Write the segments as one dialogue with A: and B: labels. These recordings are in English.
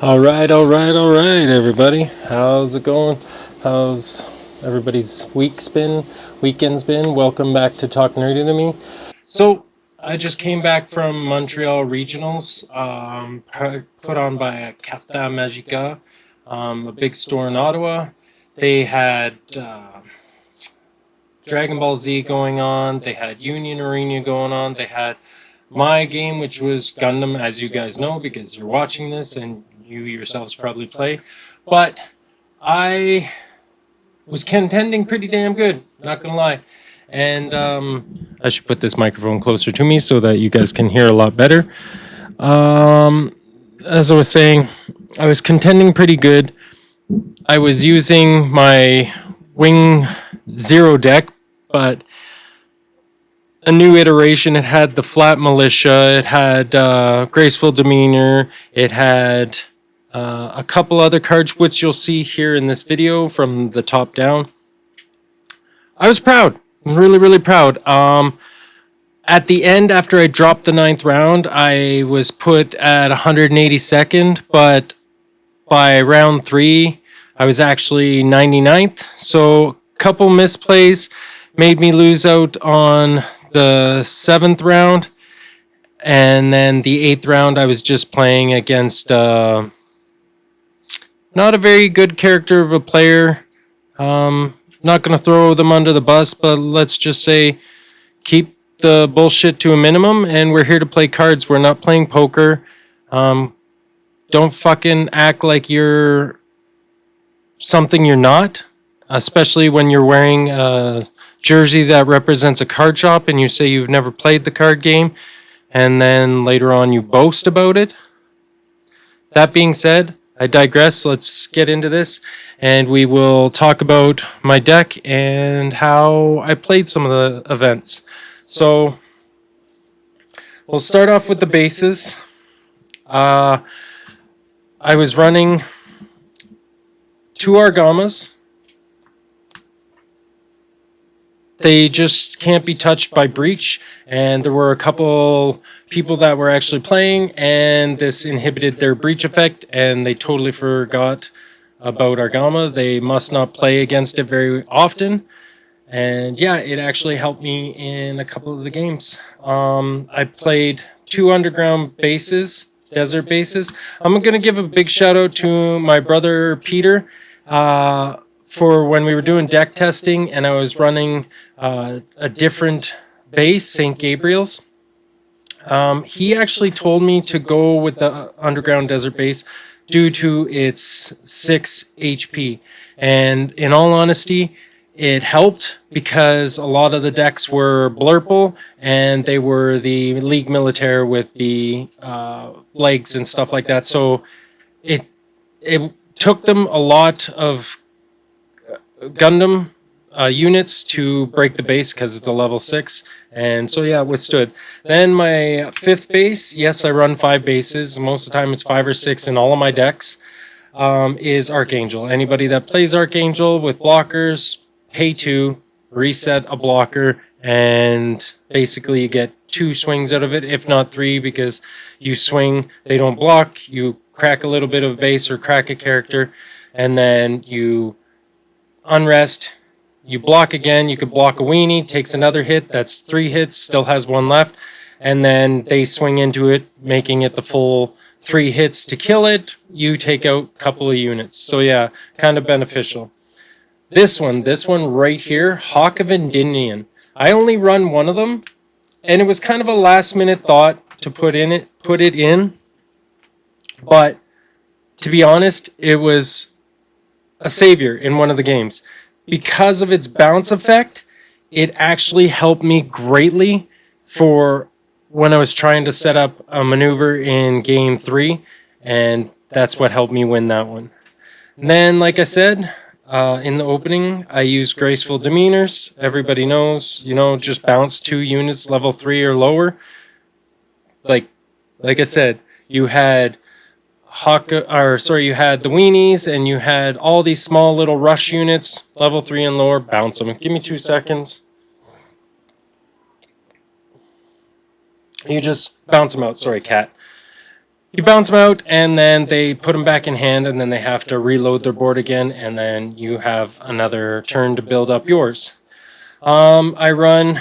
A: All right, everybody. How's it going? How's everybody's week's been? Weekend's been? Welcome back to Talk Nerdy to Me. So, I just came back from Montreal Regionals, put on by Carta Magica, a big store in Ottawa. They had Dragon Ball Z going on. They had Union Arena going on. They had my game, which was Gundam, as you guys know, because you're watching this and you yourselves probably play. But I was contending pretty damn good, not gonna lie. And I should put this microphone closer to me so that you guys can hear a lot better. As I was saying, I was contending pretty good. I was using my Wing Zero deck, but a new iteration. It had the flat militia. It had graceful demeanor. It had a couple other cards, which you'll see here in this video from the top down. I was proud. Really, really proud. At the end, after I dropped the 9th round, I was put at 182nd, but by round 3, I was actually 99th. So a couple misplays made me lose out on the 7th round, and then the 8th round I was just playing against not a very good character of a player. Not going to throw them under the bus, but let's just say keep the bullshit to a minimum, and we're here to play cards. We're not playing poker. Don't fucking act like you're something you're not, especially when you're wearing a jersey that represents a card shop and you say you've never played the card game, and then later on you boast about it. That being said, I digress. Let's get into this, and we will talk about my deck and how I played some of the events. So, we'll start off with the bases. I was running 2 Argamas. They just can't be touched by breach, and there were a couple people that were actually playing, and this inhibited their breach effect, and they totally forgot about Argama. They must not play against it very often, and yeah, it actually helped me in a couple of the games. I played 2 underground bases, desert bases. I'm going to give a big shout out to my brother Peter for when we were doing deck testing and I was running a different base, St. Gabriel's. He actually told me to go with the underground desert base due to its 6 HP. And in all honesty, it helped because a lot of the decks were Blurple and they were the League Militaire with the legs and stuff like that. So it took them a lot of Gundam units to break the base because it's a level 6. And so yeah, it withstood. Then my 5th base, yes, I run 5 bases. Most of the time it's 5 or 6 in all of my decks, is Archangel. Anybody that plays Archangel with blockers, pay 2, reset a blocker, and basically you get 2 swings out of it, if not 3, because you swing, they don't block, you crack a little bit of base or crack a character, and then you unrest, you block again, you could block a weenie, takes another hit, that's 3 hits, still has 1 left, and then they swing into it, making it the full 3 hits to kill it, you take out a couple of units. So yeah, kind of beneficial. This one right here, Hawk of Endymion. I only run one of them, and it was kind of a last minute thought to put it in, but to be honest, it was a savior in one of the games. Because of its bounce effect, it actually helped me greatly for when I was trying to set up a maneuver in game 3, and that's what helped me win that one. And then, like I said, in the opening, I used graceful demeanors. Everybody knows, just bounce 2 units level 3 or lower. Like I said, you had you had the weenies, and you had all these small little rush units, level 3 and lower, bounce them. Give me 2 seconds. You just bounce them out. Sorry, cat. You bounce them out, and then they put them back in hand, and then they have to reload their board again, and then you have another turn to build up yours. I run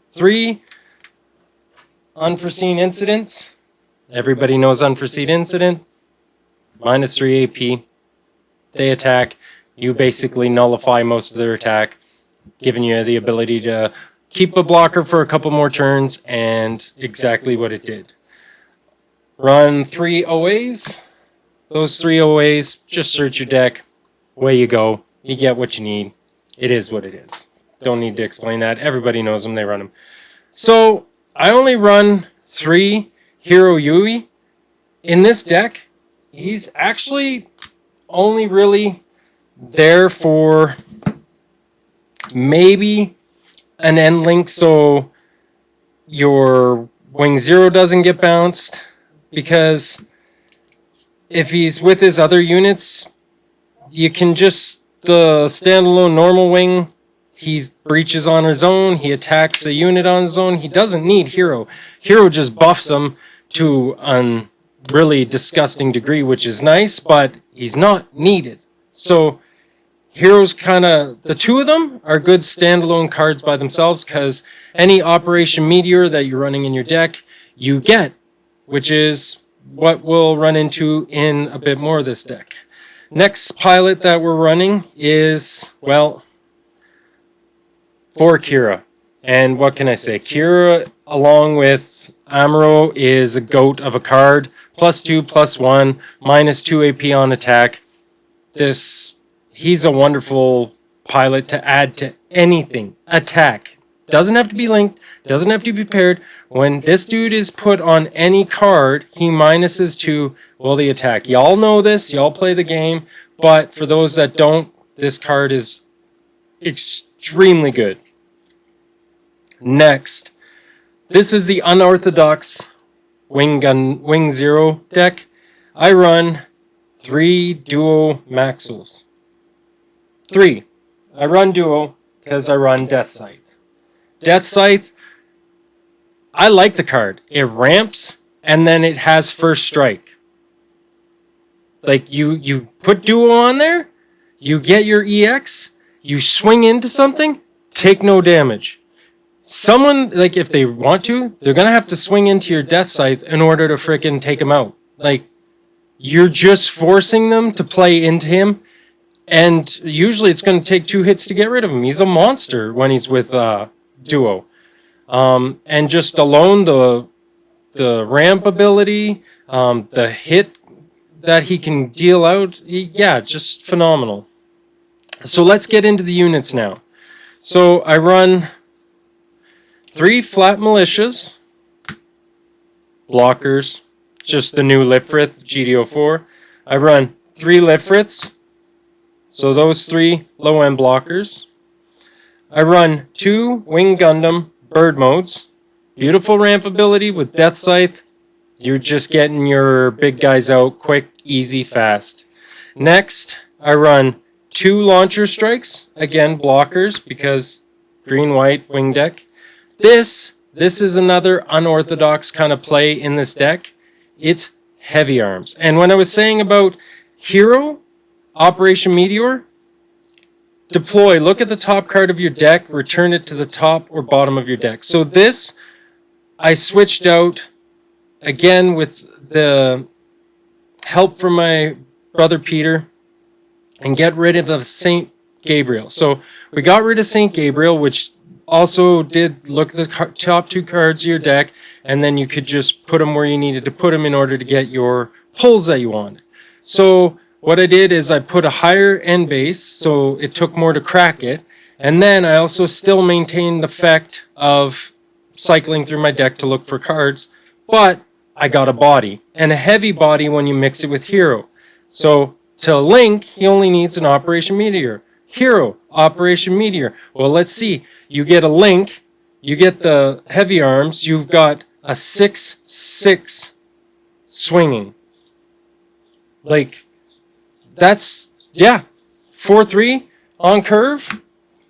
A: 3 unforeseen incidents. Everybody knows unforeseen incident. -3 AP. They attack. You basically nullify most of their attack, giving you the ability to keep a blocker for a couple more turns, and exactly what it did. Run 3 OAs. Those 3 OAs, just search your deck. Away you go. You get what you need. It is what it is. Don't need to explain that. Everybody knows them. They run them. So I only run 3 Hero Yui. In this deck, he's actually only really there for maybe an end link, so your Wing 0 doesn't get bounced, because if he's with his other units, you can just the standalone normal wing, he breaches on his own, he attacks a unit on his own, he doesn't need Hero. Hero just buffs him to a really disgusting degree, which is nice, but he's not needed. So Heroes kind of, the 2 of them are good standalone cards by themselves, because any Operation Meteor that you're running in your deck, you get, which is what we'll run into in a bit more of this deck. Next pilot that we're running is, well, for Kira. And what can I say? Kira, along with Amuro, is a goat of a card. +2, +1, -2 AP on attack. He's a wonderful pilot to add to anything. Attack. Doesn't have to be linked. Doesn't have to be paired. When this dude is put on any card, he minuses to, well, the attack. Y'all know this. Y'all play the game. But for those that don't, this card is extremely good. Next. This is the unorthodox Wing 0 deck. I run 3 Duo Maxils. 3. I run Duo because I run Death Scythe. Death Scythe, I like the card. It ramps, and then it has first strike. Like, you put Duo on there, you get your EX, you swing into something, take no damage. Someone, like, if they want to, they're going to have to swing into your Death Scythe in order to frickin' take him out. Like, you're just forcing them to play into him, and usually it's going to take 2 hits to get rid of him. He's a monster when he's with Duo. And just alone the ramp ability, the hit that he can deal out, yeah, just phenomenal. So let's get into the units now. So I run 3 flat militias, blockers, just the new Lifrith GDO4. I run 3 Lifriths, so those 3 low-end blockers. I run 2 Wing Gundam bird modes. Beautiful ramp ability with Death Scythe. You're just getting your big guys out quick, easy, fast. Next, I run 2 launcher strikes. Again, blockers, because green-white wing deck. This is another unorthodox kind of play in this deck. It's heavy arms. And when I was saying about Hero, Operation Meteor, deploy, look at the top card of your deck, return it to the top or bottom of your deck. So this, I switched out, again with the help from my brother Peter, and get rid of the St. Gabriel. So we got rid of St. Gabriel, which also did look at the top 2 cards of your deck, and then you could just put them where you needed to put them in order to get your pulls that you wanted. So what I did is I put a higher end base, so it took more to crack it, and then I also still maintained the effect of cycling through my deck to look for cards, but I got a body, and a heavy body when you mix it with Hero. So to link, he only needs an Operation Meteor. Hero, Operation Meteor. Well, let's see. You get a link, you get the heavy arms, you've got a 6/6 swinging. Like, that's, yeah, 4/3 on curve.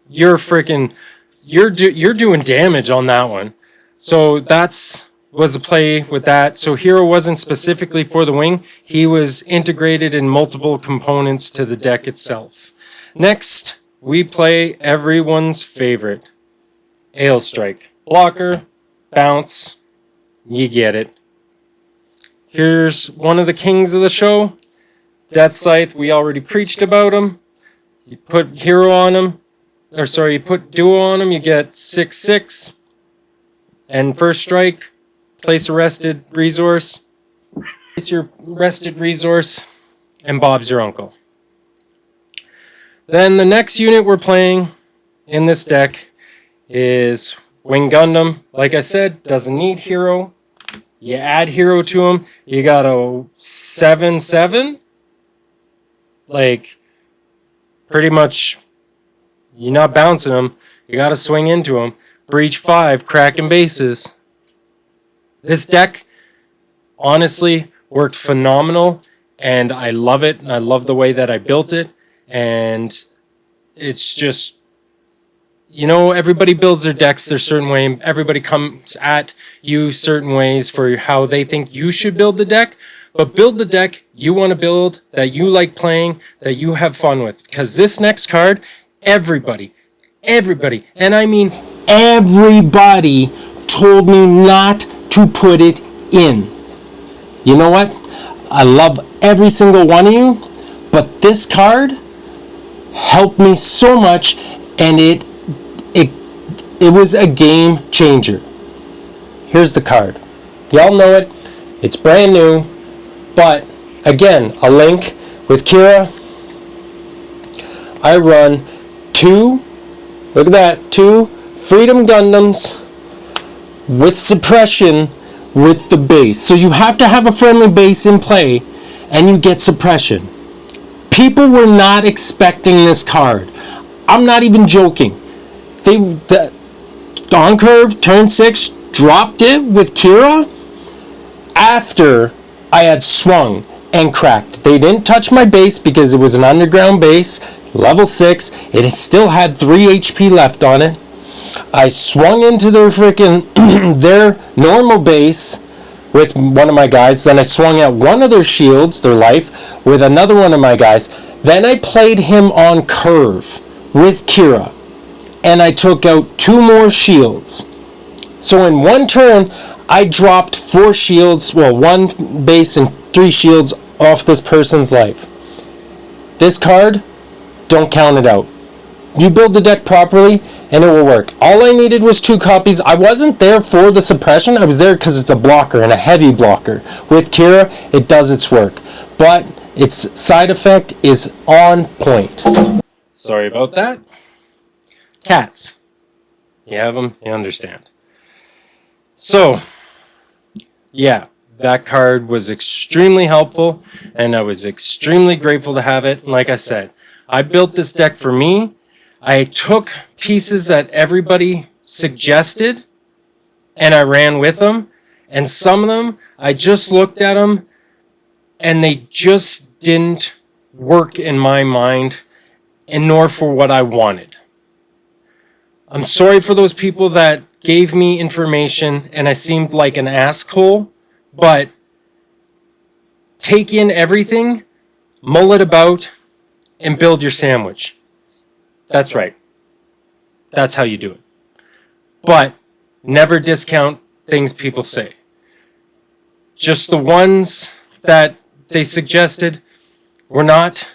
A: You're freaking, you're doing damage on that one. So that's was a play with that. So hero wasn't specifically for the wing. He was integrated in multiple components to the deck itself. Next, we play everyone's favorite, Ale Strike. Blocker, bounce, you get it. Here's one of the kings of the show, Death Scythe. We already preached about him. You put hero on him, you put duo on him, you get 6/6. And first strike, place a rested resource. Place your rested resource, and Bob's your uncle. Then the next unit we're playing in this deck is Wing Gundam. Like I said, doesn't need hero. You add hero to him, you got a 7/7. Like, pretty much, you're not bouncing him. You got to swing into him. Breach 5, cracking bases. This deck, honestly, worked phenomenal, and I love it, and I love the way that I built it, and it's just, everybody builds their decks their certain way. Everybody comes at you certain ways for how they think you should build the deck, but build the deck you want to build, that you like playing, that you have fun with, because this next card, everybody, and I mean everybody told me not to put it in. You know what? I love every single one of you, but this card helped me so much, and it was a game changer. Here's the card. Y'all know it. It's brand new, but again, a link with Kira. I run 2, look at that, 2 Freedom Gundams with suppression with the base. So you have to have a friendly base in play, and you get suppression. People were not expecting this card. I'm not even joking. On curve, turn 6, dropped it with Kira after I had swung and cracked. They didn't touch my base because it was an underground base, level 6. It still had 3 HP left on it. I swung into their their normal base with one of my guys. Then I swung at one of their shields, their life, with another one of my guys. Then I played him on curve with Kira, and I took out 2 more shields. So in one turn, I dropped 4 shields, 1 base and 3 shields off this person's life. This card, don't count it out. You build the deck properly, and it will work. All I needed was 2 copies. I wasn't there for the suppression. I was there because it's a blocker, and a heavy blocker. With Kira, it does its work. But its side effect is on point. Sorry about that. Cats. You have them, you understand. So, yeah, that card was extremely helpful, and I was extremely grateful to have it. Like I said, I built this deck for me. I took pieces that everybody suggested, and I ran with them. And some of them, I just looked at them, and they just didn't work in my mind, and nor for what I wanted. I'm sorry for those people that gave me information and I seemed like an asshole, but take in everything, mull it about, and build your sandwich. That's right. That's how you do it. But never discount things people say. Just the ones that they suggested were not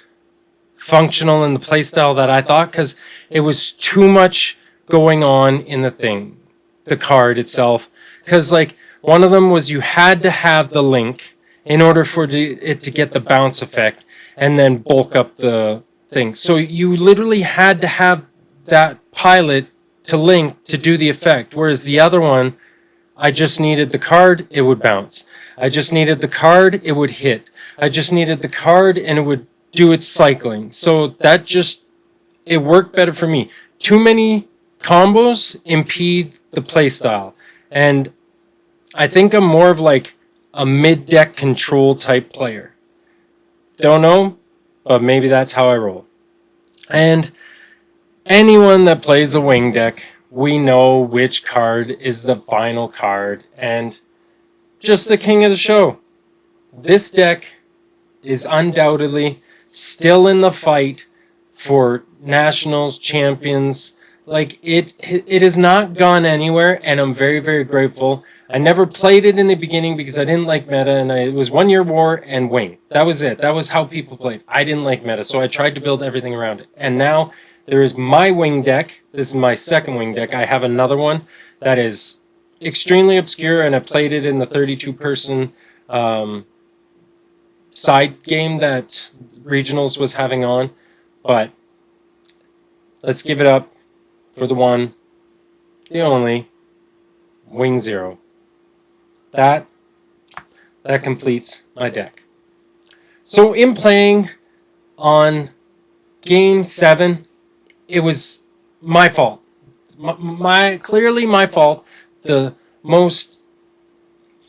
A: functional in the playstyle that I thought, because it was too much going on in the card itself. Because like one of them was you had to have the link in order for it to get the bounce effect and then bulk up the thing. So you literally had to have that pilot to link to do the effect. Whereas the other one, I just needed the card, it would bounce. I just needed the card, it would hit. I just needed the card and it would do its cycling. So it worked better for me. Too many combos impede the playstyle. And I think I'm more of like a mid-deck control type player. Don't know, but maybe that's how I roll. And anyone that plays a wing deck, we know which card is the final card. And just the king of the show. This deck is undoubtedly still in the fight for nationals, champions. Like, it has not gone anywhere, and I'm very, very grateful. I never played it in the beginning because I didn't like meta, and it was 1 year war and wing. That was it. That was how people played. I didn't like meta, so I tried to build everything around it. And now there is my wing deck. This is my second wing deck. I have another one that is extremely obscure, and I played it in the 32-person side game that Regionals was having on. But let's give it up for the one, the only, Wing Zero. That completes my deck. So in playing on Game 7, it was my fault. Clearly my fault. The most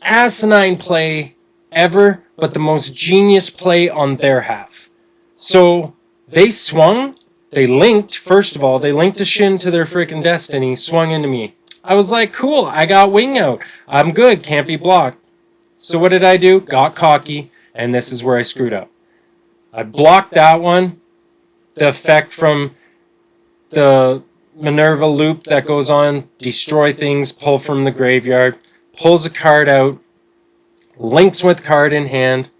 A: asinine play ever, but the most genius play on their half. So they swung, they linked, first of all, they linked a Shin to their freaking destiny, swung into me. I was like, cool, I got wing out. I'm good, can't be blocked. So what did I do? Got cocky, and this is where I screwed up. I blocked that one. The effect from the Minerva loop that goes on, destroy things, pull from the graveyard, pulls a card out, links with card in hand,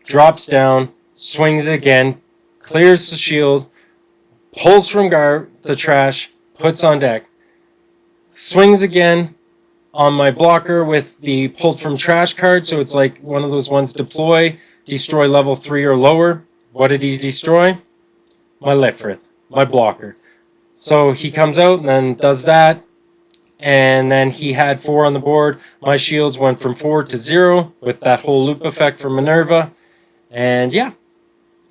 A: drops down, swings again, clears the shield, pulls from the trash, puts on deck, swings again on my blocker with the pulled from trash card, so it's like one of those ones, deploy, destroy level 3 or lower. What did he destroy? My Lifrith, my blocker. So he comes out and then does that, and then he had 4 on the board. My shields went from 4 to 0 with that whole loop effect from Minerva. And yeah,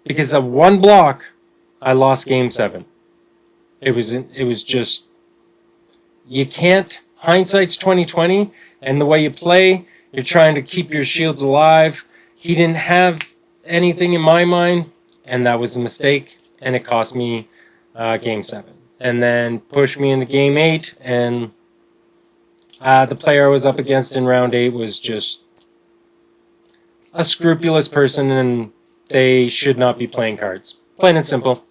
A: because of one block, I lost Game 7. It was just, you can't, hindsight's 2020, and the way you play, you're trying to keep your shields alive. He didn't have anything in my mind, and that was a mistake, and it cost me Game 7. And then pushed me into Game 8, and the player I was up against in round 8 was just a scrupulous person, and they should not be playing cards. Plain and simple.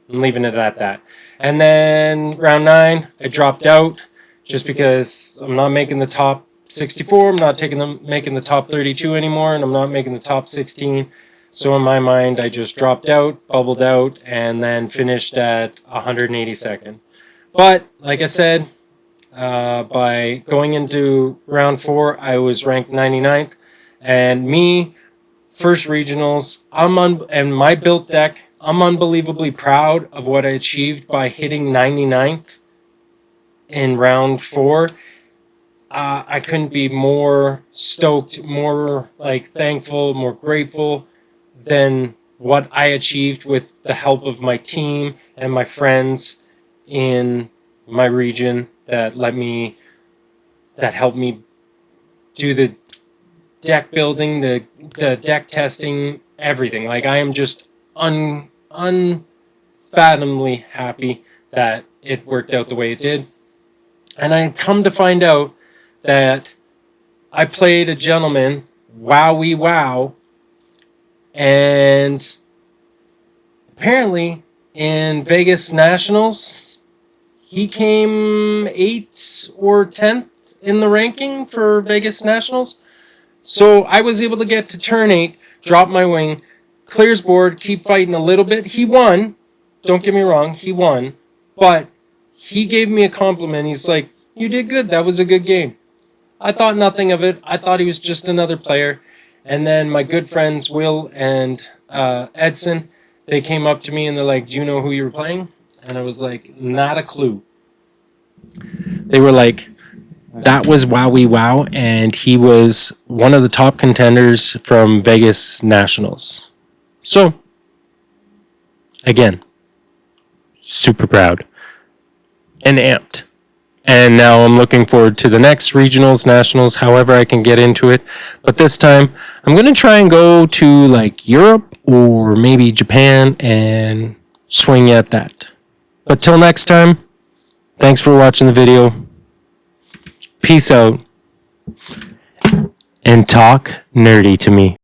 A: I'm leaving it at that. And then round 9, I dropped out just because I'm not making the top 64. I'm not making the top 32 anymore, and I'm not making the top 16. So in my mind, I just dropped out, bubbled out, and then finished at 182nd. But like I said, by going into round 4, I was ranked 99th. And me, first regionals, and my built deck, I'm unbelievably proud of what I achieved by hitting 99th in round 4. I couldn't be more stoked, more thankful, more grateful than what I achieved with the help of my team and my friends in my region that helped me do the deck building, the deck testing, everything. Like, I am just unfathomably happy that it worked out the way it did. And I come to find out that I played a gentleman, Wowie Wow, and apparently in Vegas Nationals, he came 8th or 10th in the ranking for Vegas Nationals. So I was able to get to turn 8, drop my wing, clears board, keep fighting a little bit. He won. Don't get me wrong, he won. But he gave me a compliment. He's like, you did good. That was a good game. I thought nothing of it. I thought he was just another player. And then my good friends, Will and Edson, they came up to me and they're like, do you know who you were playing? And I was like, not a clue. They were like, that was Wowie Wow, and he was one of the top contenders from Vegas Nationals. So, again, super proud and amped. And now I'm looking forward to the next regionals, nationals, however I can get into it. But this time, I'm going to try and go to Europe or maybe Japan and swing at that. But till next time, thanks for watching the video. Peace out. and talk nerdy to me.